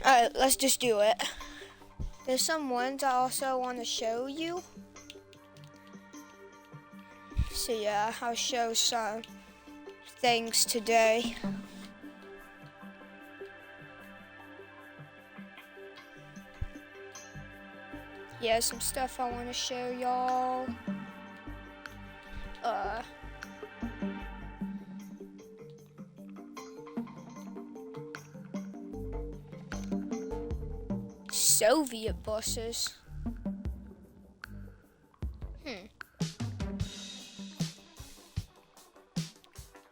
Alright, let's just do it. There's some ones I also want to show you. So yeah, I'll show some things today. Yeah, some stuff I want to show y'all. Soviet buses.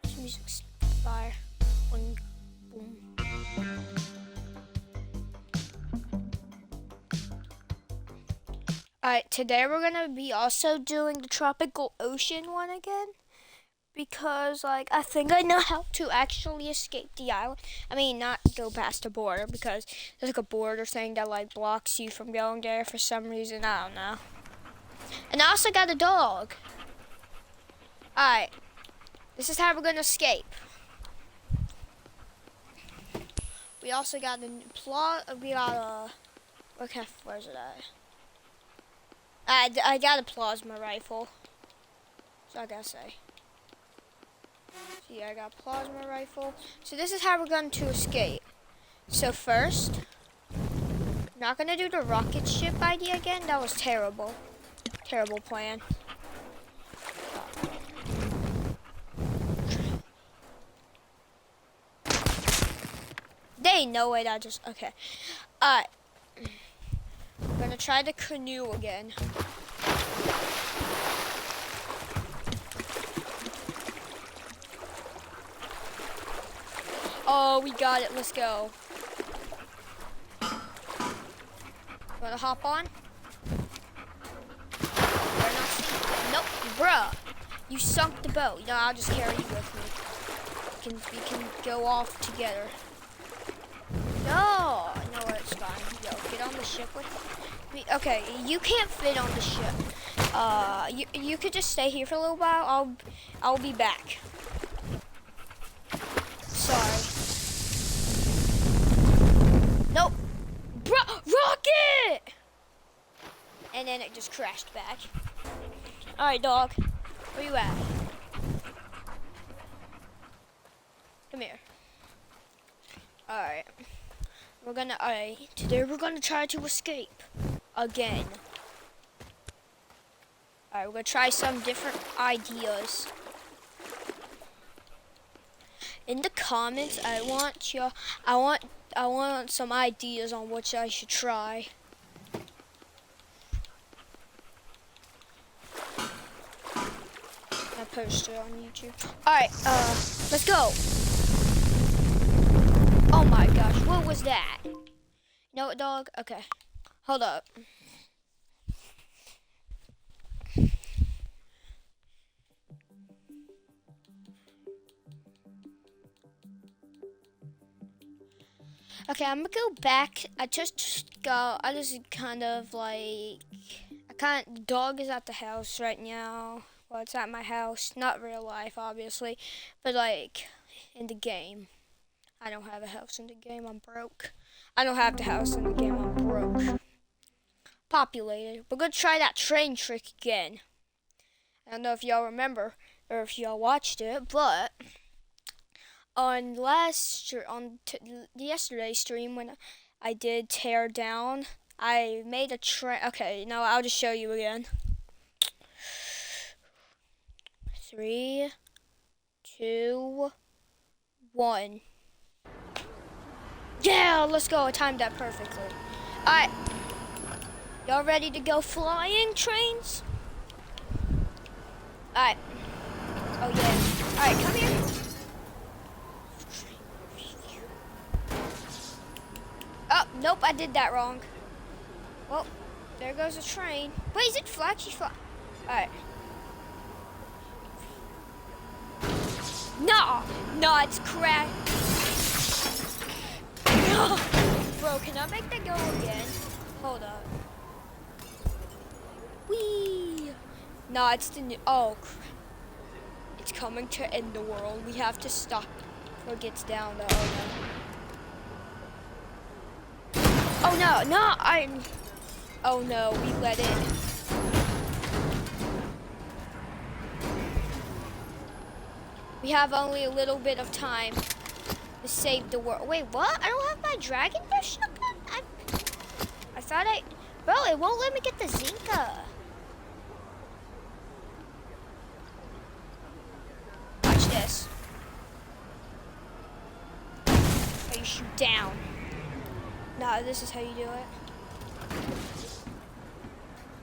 This music's fire. Boom, boom. Alright, today we're gonna be also doing the tropical ocean one again. Because, like, I think I know how to actually escape the island. I mean, not go past the border, because there's like a border thing that, like, blocks you from going there for some reason. I don't know. And I also got a dog. Alright. This is how we're gonna escape. We also got a plot. We got a. Where's it at? I got a plasma rifle. So I gotta say. So yeah, I got a plasma rifle. So this is how we're going to escape. So first, I'm not gonna do the rocket ship idea again. That was terrible. Terrible plan. There ain't no way that just, okay. Alright. I'm gonna try the canoe again. Oh, we got it. Let's go. Wanna hop on? Nope, bruh. You sunk the boat. No, I'll just carry you with me. We can go off together. No, it's fine. Yo, get on the ship with me. Okay, you can't fit on the ship. You could just stay here for a little while. I'll be back. Sorry. Nope. Rocket! And then it just crashed back. Alright, dog. Where you at? Come here. Alright. Today we're gonna try to escape. Again. Alright, we're gonna try some different ideas. In the comments, I want some ideas on which I should try. I posted it on YouTube. Alright, let's go. Oh my gosh, what was that? You know what, dog? Okay, hold up. Okay, I'm gonna go back. I just kind of like, the dog is at the house right now. Well, it's at my house, not real life, obviously, but like, in the game. I don't have a house in the game, I'm broke. I don't have the house in the game, I'm broke. Populated. We're gonna try that train trick again. I don't know if y'all remember, or if y'all watched it, but on yesterday's stream when I did Teardown, I made a train. Okay, now I'll just show you again. 3, 2, 1. Yeah, let's go. I timed that perfectly. Alright. Y'all ready to go flying, trains? Alright. Oh yeah. Alright, come here. Oh, nope, I did that wrong. Well, there goes a train. Wait, is it flashy? Alright. No, it's crashed. No, bro, can I make that go again? Hold up. Whee! No, it's the new. Oh, it's coming to end the world. We have to stop before it gets down. Oh no. Oh no, no, oh no, we let it. We have only a little bit of time to save the world. Wait, what? I don't have my dragon fish shotgun? I thought bro, it won't let me get the Zinka. Watch this. How you shoot down. No, this is how you do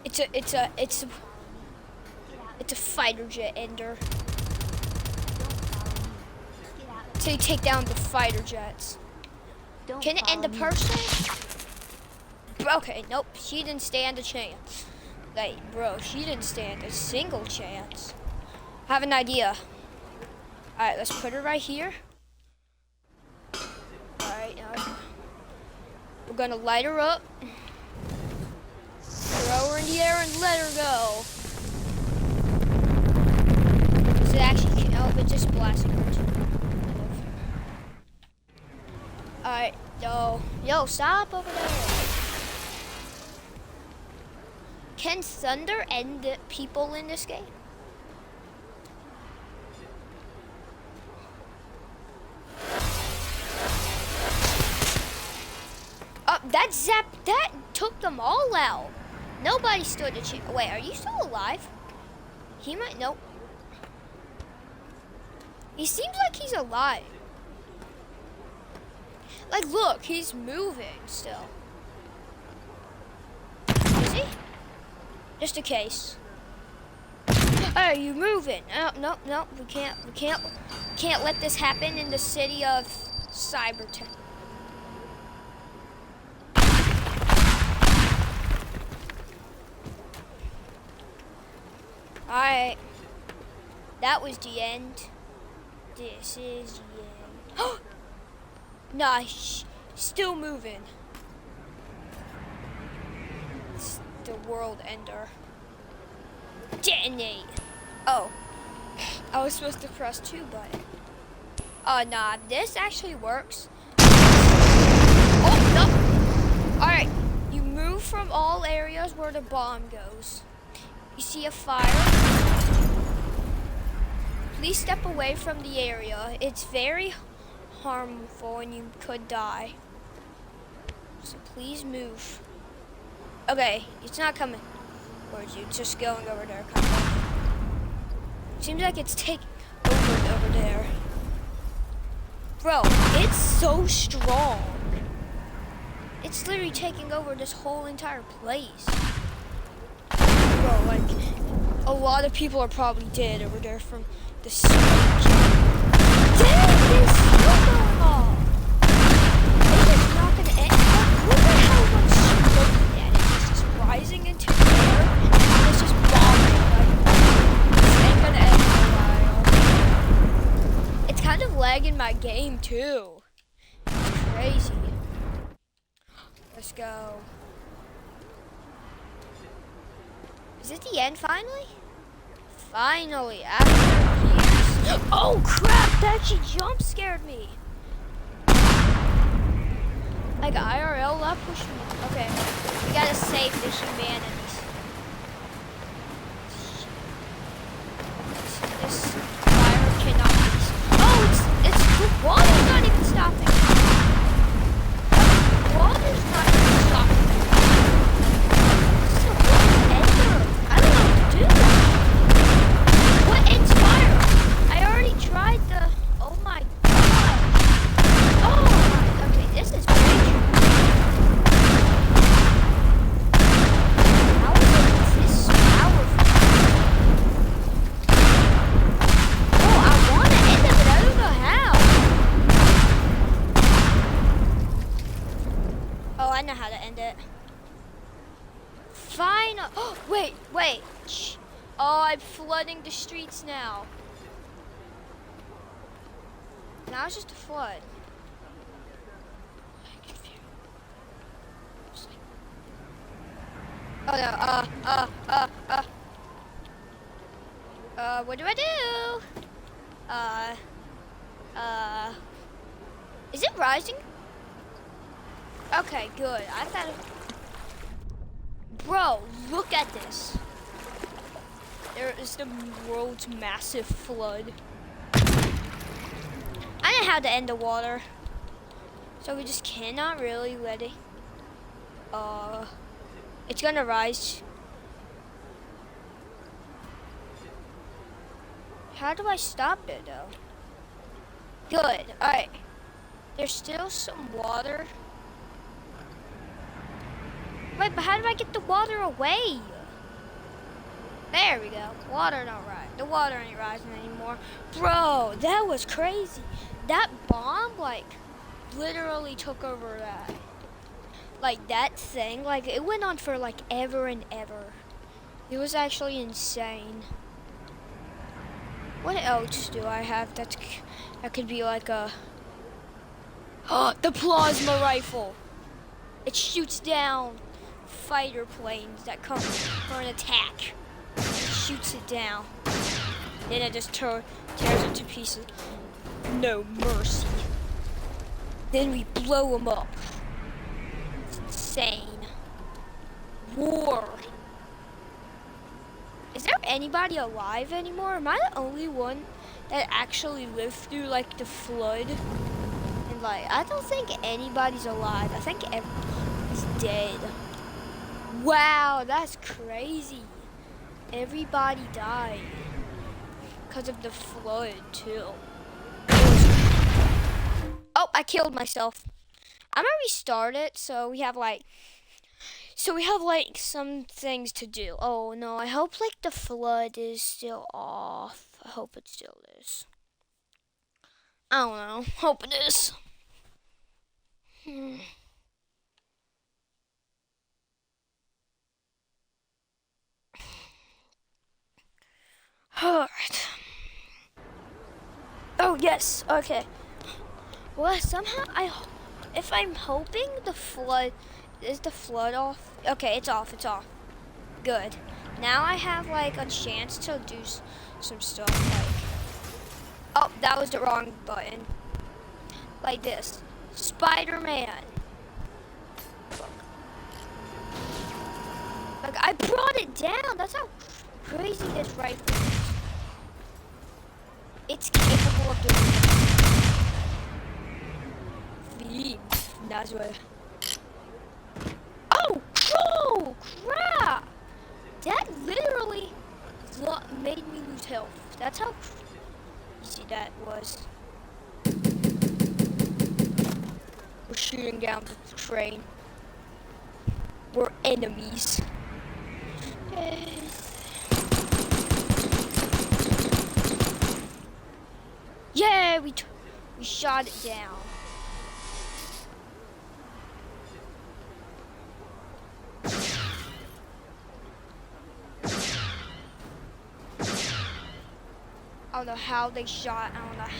it. It's a fighter jet ender. So you take down the fighter jets. Can it end the person? Okay, nope. She didn't stand a chance. Like, bro, she didn't stand a single chance. I have an idea. Alright, let's put her right here. Alright, now we're gonna light her up. Throw her in the air and let her go. Does it actually help? It just blasting her. Alright, yo, stop over there. Can thunder end the people in this game? That took them all out. Nobody stood a chance. Wait, are you still alive? He might, nope. He seems like he's alive. Like, look, he's moving still. Is he? Just in case. Are you moving? No, we can't let this happen in the city of Cybertown. Alright. That was the end. This is the end. Nah, still moving. It's the world ender. Detonate. Oh. I was supposed to press 2 buttons. Oh, nah, this actually works. Oh, no. Alright, you move from all areas where the bomb goes. You see a fire? Please step away from the area. It's very harmful and you could die. So please move. Okay, it's not coming towards you. It's just going over there. Seems like it's taking over there. Bro, it's so strong. It's literally taking over this whole entire place. Bro, like, a lot of people are probably dead over there from the smoke. Dang, this snowball! It is not gonna end. Look at how much smoke that is. It's just rising into the air, and it's just bombing. Like, this ain't gonna end for a while. It's kind of lagging my game, too. It's crazy. Let's go. Is it the end finally? Finally, after years. Oh crap, that actually jump scared me. Like IRL, that pushed me. Okay, we gotta save the humanities. This fire cannot be. Oh, it's the water's not even stopping. The water's not even stopping. What ends fire? I already tried the. Oh my god. Oh my. Okay, this is crazy. How is this powerful? Oh, I want to end it, but I don't know how. Oh, I know how to end it. Fine. Oh, wait. Shh. Oh, I'm flooding the streets now. Now it's just a flood. Oh no, what do I do? Is it rising? Okay, good. I thought... Bro, look at this. There is the world's massive flood. I know how to end the water. So we just cannot really let it... It's gonna rise. How do I stop it, though? Good. Alright. There's still some water. Wait, but how do I get the water away? There we go. Water don't rise. The water ain't rising anymore. Bro, that was crazy. That bomb, like, literally took over that. Like, that thing, like, it went on for, like, ever and ever. It was actually insane. What else do I have that could be like a... Oh, the plasma rifle. It shoots down fighter planes that come for an attack. It shoots it down. Then it just tears it to pieces. No mercy. Then we blow them up. It's insane. War. Is there anybody alive anymore? Am I the only one that actually lived through, like, the flood? And, like, I don't think anybody's alive. I think everybody's dead. Wow, that's crazy. Everybody died because of the flood, too. Oh, I killed myself. I'm gonna restart it, so we have, like, some things to do. Oh no, I hope like the flood is still off. I hope it still is. I don't know. Hope it is. Alright. Oh yes, okay. Well, somehow if I'm hoping the flood, is the flood off? Okay, it's off, Good. Now I have like a chance to do some stuff like, oh, that was the wrong button. Like this, Spider-Man. Like I brought it down, that's how crazy this rifle is. It's capable of doing that's what. Oh crap! That literally made me lose health. That's how easy that was. We're shooting down the train. We're enemies. Yeah, we shot it down. I don't know how they shot. I don't know.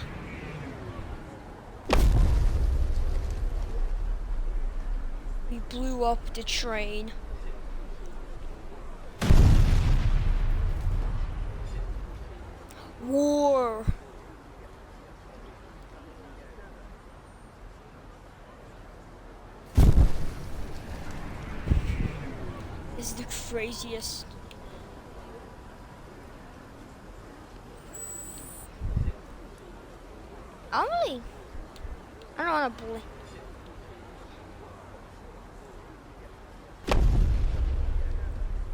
We blew up the train. War. This is the craziest. I don't want to bully.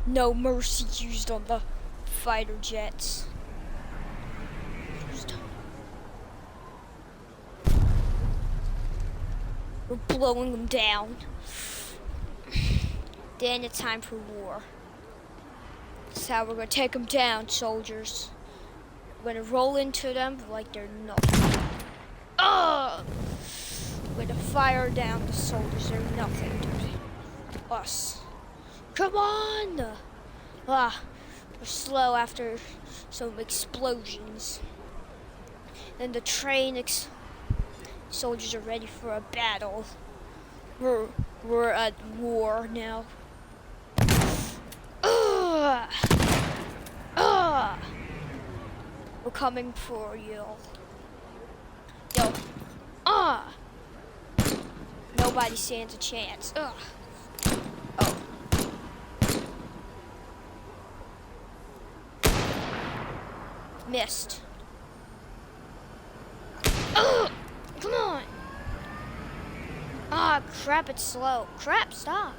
No mercy used on the fighter jets. We're blowing them down. Then it's time for war. That's how we're gonna take them down, soldiers. We're gonna roll into them like they're nothing. We're gonna fire down the soldiers. They're nothing to us. Come on! We're slow after some explosions. Then the train soldiers are ready for a battle. We're at war now. We're coming for you. Yo. No nobody stands a chance. Ugh. Oh. Missed. Ugh! Come on. Ah, crap, it's slow. Crap, stop.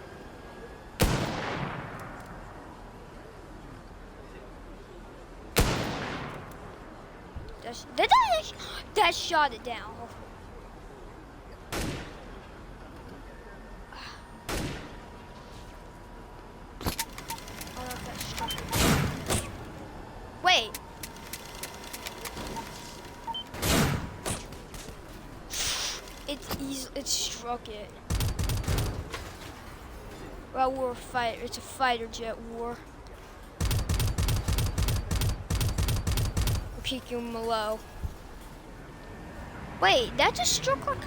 That shot it down. Wait. It struck it. Well, we're fight. It's a fighter jet war. We're keeping him low. Wait, that just struck like.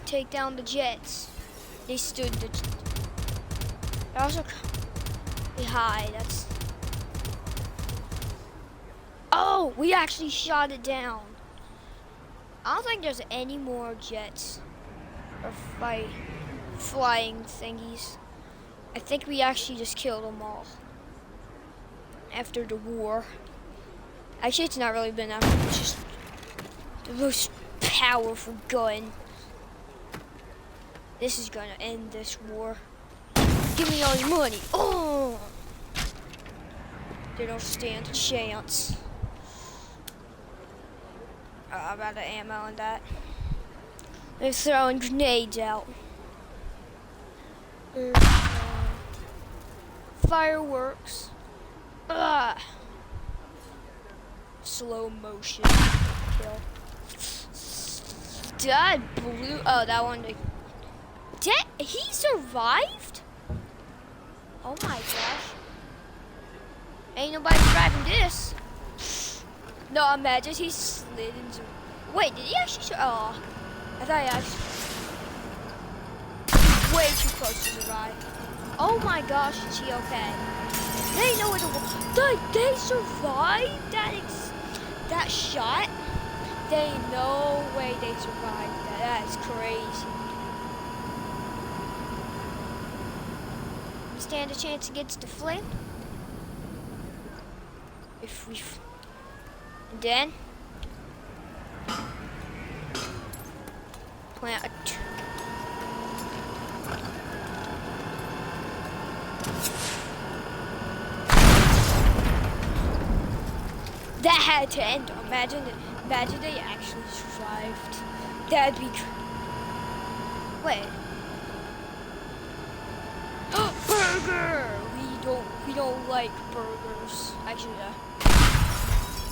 Take down the jets. They stood the. That was a high. That's. Oh, we actually shot it down. I don't think there's any more jets or flying thingies. I think we actually just killed them all after the war. Actually, it's not really been after. It's just the most powerful gun. This is gonna end this war. Give me all your money. Oh! They don't stand a chance. I'm out of ammo on that. They're throwing grenades out. Fireworks. Slow motion kill. That blew. Oh, that one. He survived? Oh my gosh. Ain't nobody driving this. No, imagine he slid into. Wait, did he actually? Oh, I thought he actually. Way too close to survive. Oh my gosh, is he okay? They know where they survived that shot. They no way they survived that. That's crazy. We stand a chance against the flame. If we. And then plant a that had to end. Imagine they actually survived. That'd be wait. Burger! We don't like burgers. Actually,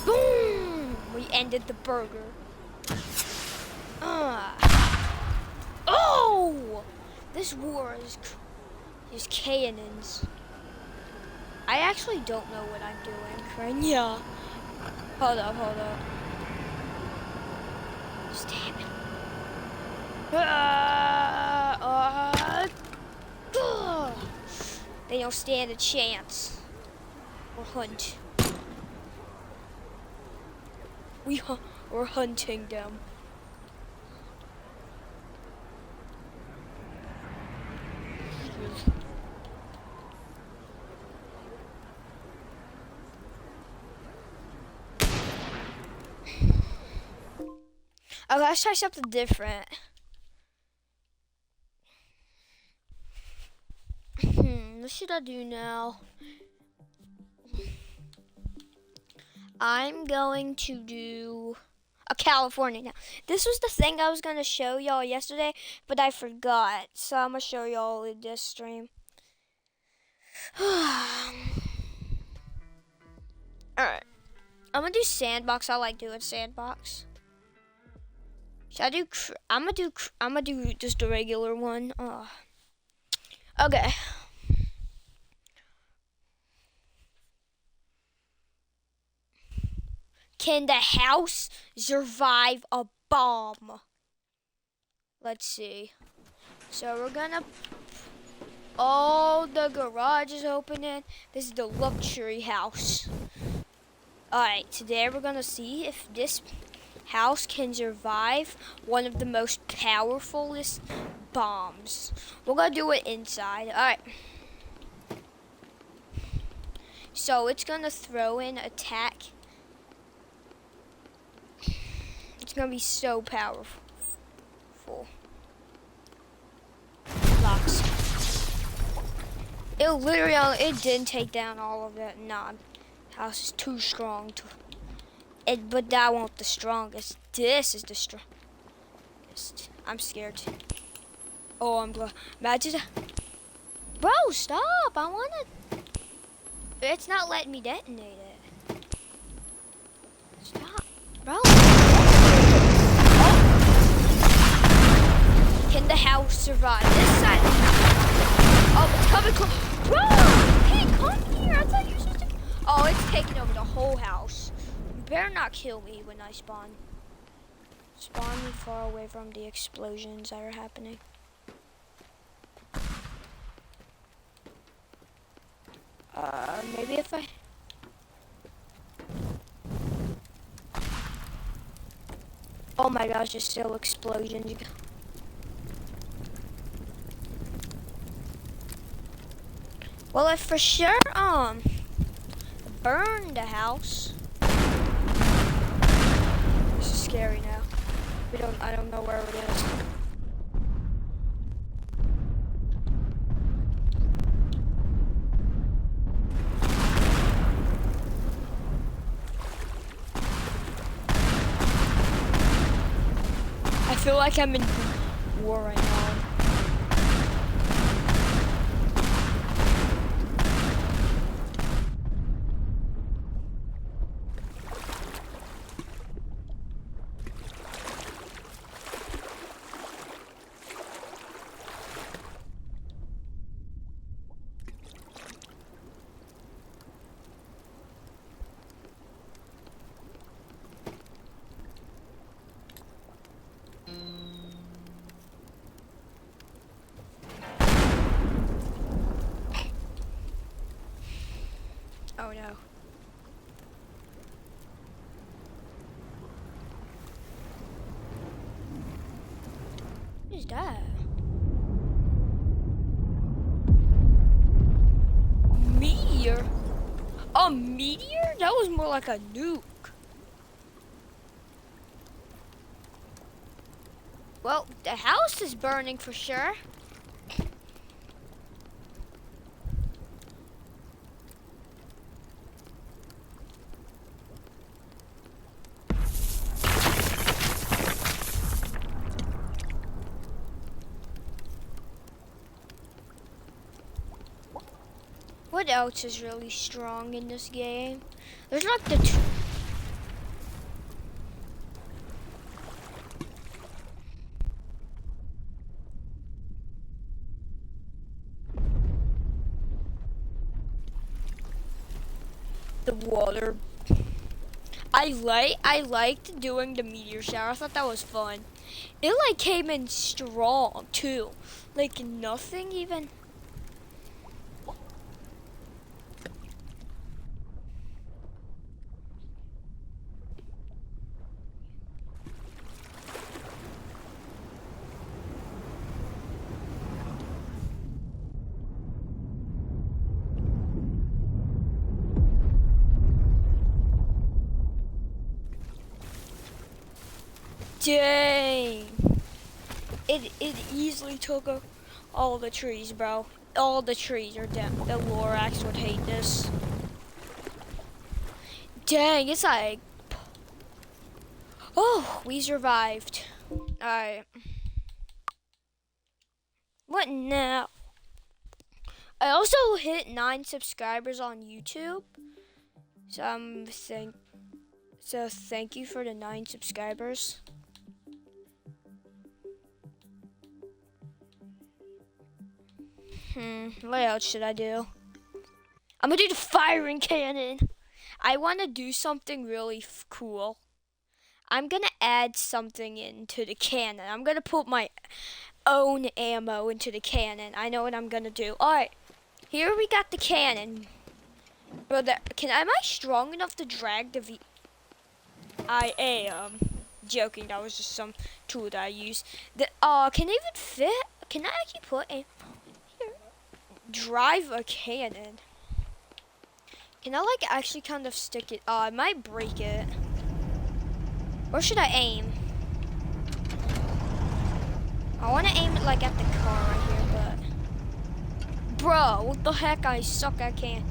boom! We ended the burger. Oh! This war is cannons. I actually don't know what I'm doing right now. Hold up. Stab it. They don't stand a chance. Or hunt. We're hunting them. Oh, let's try something different. What should I do now? I'm going to do a California now. This was the thing I was going to show y'all yesterday, but I forgot. So I'm going to show y'all in this stream. Alright. I'm going to do sandbox. I like doing sandbox. Should I do? I'm gonna do just a regular one. Okay. Can the house survive a bomb? Let's see. So we're gonna. Oh, the garage is opening. This is the luxury house. All right. Today we're gonna see if this house can survive one of the most powerfulest bombs. We're gonna do it inside. Alright. So it's gonna throw in attack. It's gonna be so powerful. Blocks. It didn't take down all of it. Nah, house is too strong to. But that won't the strongest. This is the strongest. I'm scared. Oh, I'm glad. Imagine that. Bro, stop! I wanna. It's not letting me detonate it. Stop, bro. Oh. Can the house survive this side? Oh, it's coming close. Bro, hey, come here. I thought you were supposed to. Oh, it's taking over the whole house. You better not kill me when I spawn. Spawn me far away from the explosions that are happening. Maybe if I... Oh my gosh, there's still explosions. Well, I for sure, burned the house. This is scary now. I don't know where it is. I feel like I'm in war right now. Oh no. What is that? Meteor? A meteor? That was more like a nuke. Well, the house is burning for sure. What else is really strong in this game? There's like the water. I liked doing the meteor shower. I thought that was fun. It like came in strong too. Like nothing even. Dang. It easily took all the trees, bro. All the trees are down. The Lorax would hate this. Dang, it's like... Oh, we survived. Alright. What now? I also hit 9 subscribers on YouTube. So thank you for the 9 subscribers. What else should I do? I'm gonna do the firing cannon. I want to do something really cool. I'm gonna add something into the cannon. I'm gonna put my own ammo into the cannon. I know what I'm gonna do. Alright, here we got the cannon. But am I strong enough to drag the I am. joking. That was just some tool that I use. Can it even fit? Can I actually put a here? Drive a cannon. Can I like actually kind of stick it? I might break it. Where should I aim? I want to aim it like at the car right here, but bro, what the heck? I suck at cannon.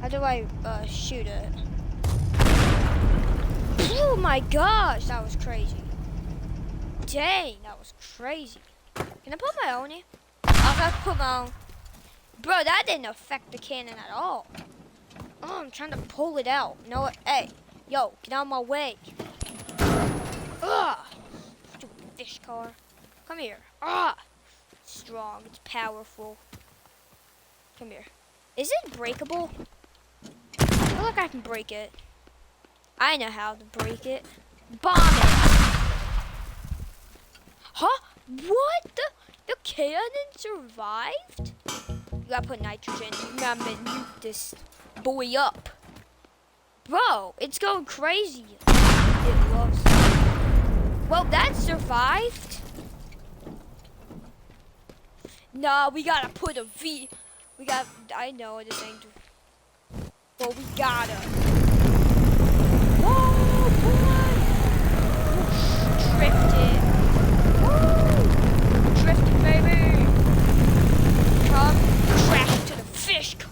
How do I shoot it? Oh my gosh, that was crazy. Dang, that was crazy. Can I put my own in? I gotta put my own. Bro, that didn't affect the cannon at all. Oh, I'm trying to pull it out. You know what? Hey, yo, get out of my way. Ugh. Stupid fish car. Come here. Ah. Strong. It's powerful. Come here. Is it breakable? I feel like I can break it. I know how to break it. Bomb it. Huh? What? The cannon survived? You gotta put nitrogen. You gotta nuke this boy up. Bro, it's going crazy. It loves. Well, that survived. No, we gotta put a V. I know this ain't. Well, we gotta. Whoa, boy! Drifted. Woo! Drifted, baby. Come, crash into the fish car.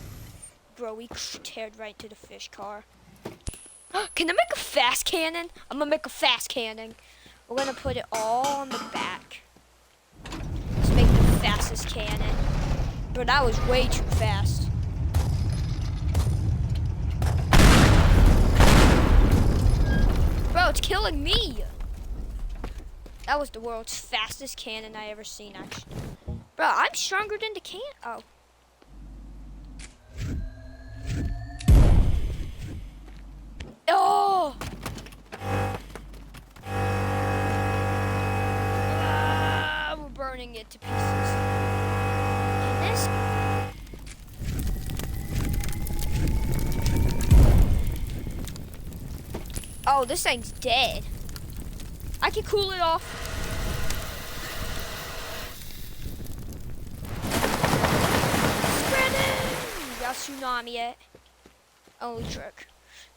Bro, we teared right to the fish car. Can I make a fast cannon? I'm gonna make a fast cannon. We're gonna put it all on the back. Let's make the fastest cannon. Bro, that was way too fast. Bro, it's killing me. That was the world's fastest cannon I ever seen, actually. Bro, I'm stronger than the can. Oh. Oh! We're burning it to pieces. Can this? Oh, this thing's dead. I can cool it off. Spreading! Got tsunami it. Only trick.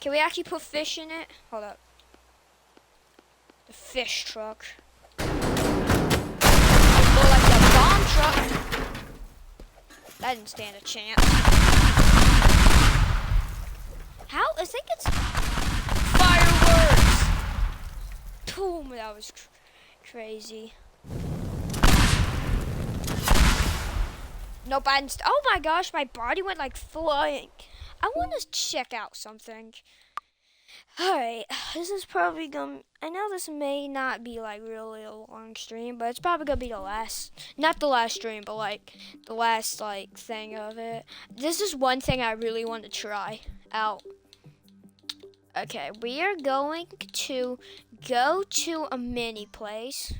Can we actually put fish in it? Hold up. The fish truck. More like the bomb truck. That didn't stand a chance. How? I think it's fireworks. Boom! That was crazy. Nope, I didn't. Oh my gosh, my body went like flying. I want to check out something. Alright, this is probably gonna. I know this may not be like really a long stream, but it's probably gonna be the last. Not the last stream, but like the last like thing of it. This is one thing I really want to try out. Okay, we are going to go to a mini place.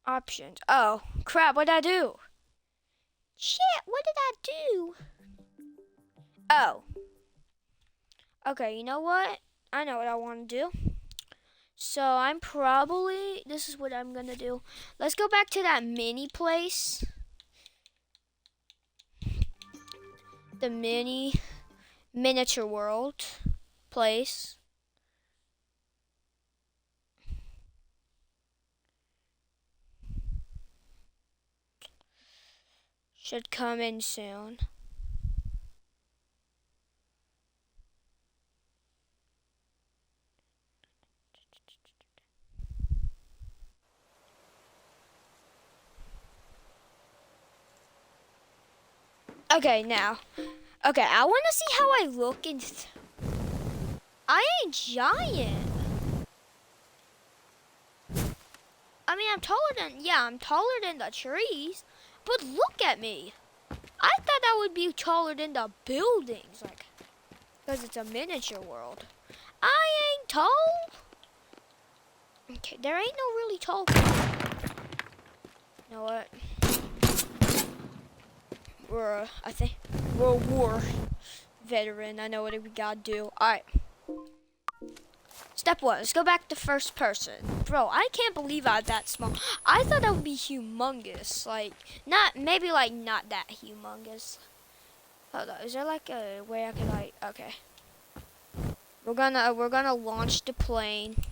Options. Oh, crap, what did I do? Shit, what did I do? Oh. Okay, you know what? I know what I want to do. So this is what I'm going to do. Let's go back to that mini place. The miniature world place. Should come in soon. Okay, now. Okay, I want to see how I look in. I ain't giant. I mean, I'm taller than the trees. But look at me. I thought I would be taller than the buildings, like, because it's a miniature world. I ain't tall. Okay, there ain't no really tall people. You know what? I think we're a war veteran. I know what we gotta do. Alright. Step one, let's go back to first person. Bro, I can't believe I'm that small. I thought that would be humongous. Like, not that humongous. Hold on, is there like a way I can like, okay. We're gonna launch the plane.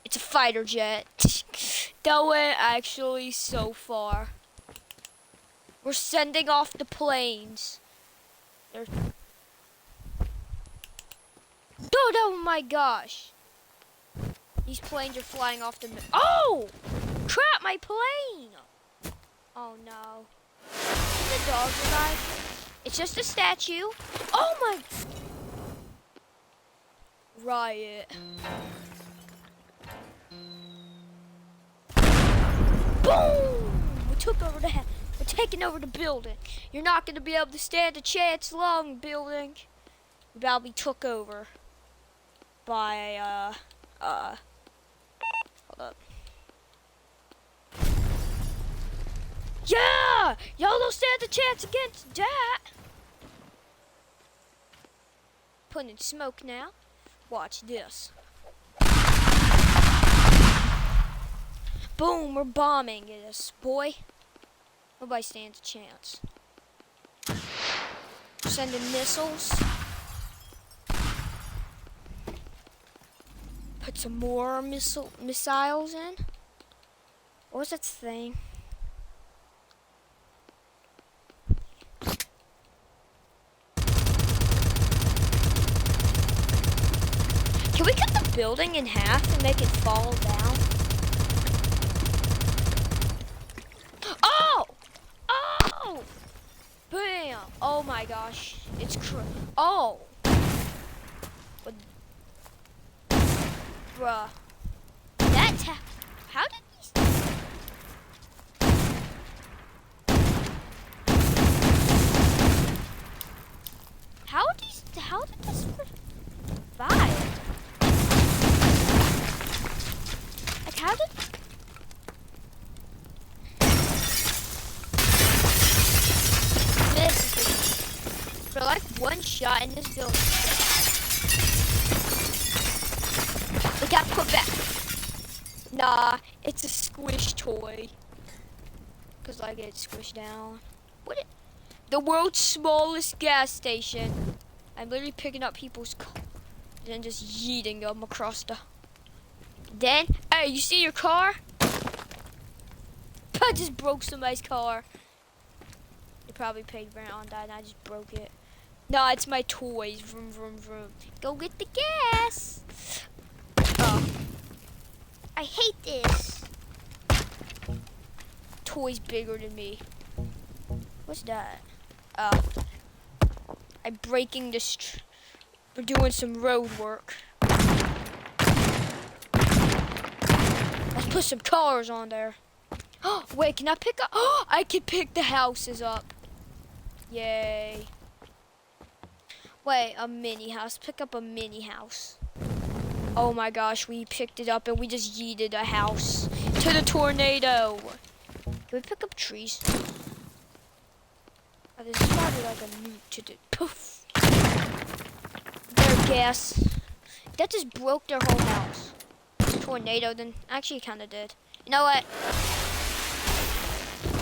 It's a fighter jet. That went actually so far. We're sending off the planes. Dude, oh my gosh. These planes are flying off the... Oh! Crap, my plane! Oh no. Did the dog alive? It's just a statue. Oh my... Riot. Boom! We're taking over the building. You're not gonna be able to stand a chance long, building. We're about to be took over by hold up. Yeah! Y'all don't stand a chance against that. Putting in smoke now. Watch this. Boom, we're bombing this, boy. Nobody stands a chance. Sending missiles. Put some more missiles in. What was that thing? Can we cut the building in half and make it fall down? Oh! Oh! Bam! Oh my gosh. It's oh! What? Bruh. That's how did these... How did this survive? Like, how did... For like one shot in this building. It got put back. Nah, it's a squish toy. Cause like it's squished down. What? The world's smallest gas station. I'm literally picking up people's cars and just yeeting them across the... Then, hey, you see your car? I just broke somebody's car. They probably paid rent on that and I just broke it. No, it's my toys. Vroom, vroom, vroom. Go get the gas. Oh. I hate this. Toy's bigger than me. What's that? Oh. I'm breaking this. We're doing some road work. Let's put some cars on there. Oh, wait, can I pick up? Oh, I can pick the houses up. Yay. Wait, a mini house. Pick up a mini house. Oh my gosh, we picked it up and we just yeeted a house to the tornado. Can we pick up trees? Oh, this is probably like a nuke to do. Poof. Their gas. That just broke their whole house. Tornado, then actually kind of did. You know what?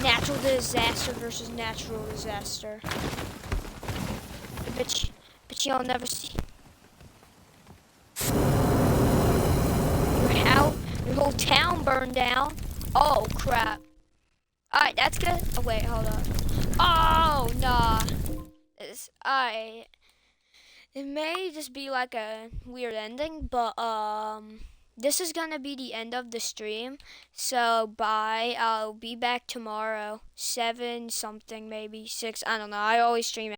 Natural disaster versus natural disaster. But y'all never see. Your whole town burned down. Oh crap. Alright, that's good. Oh wait, hold on. Oh nah. It may just be like a weird ending, but this is gonna be the end of the stream. So bye. I'll be back tomorrow. 7 something, maybe 6. I don't know. I always stream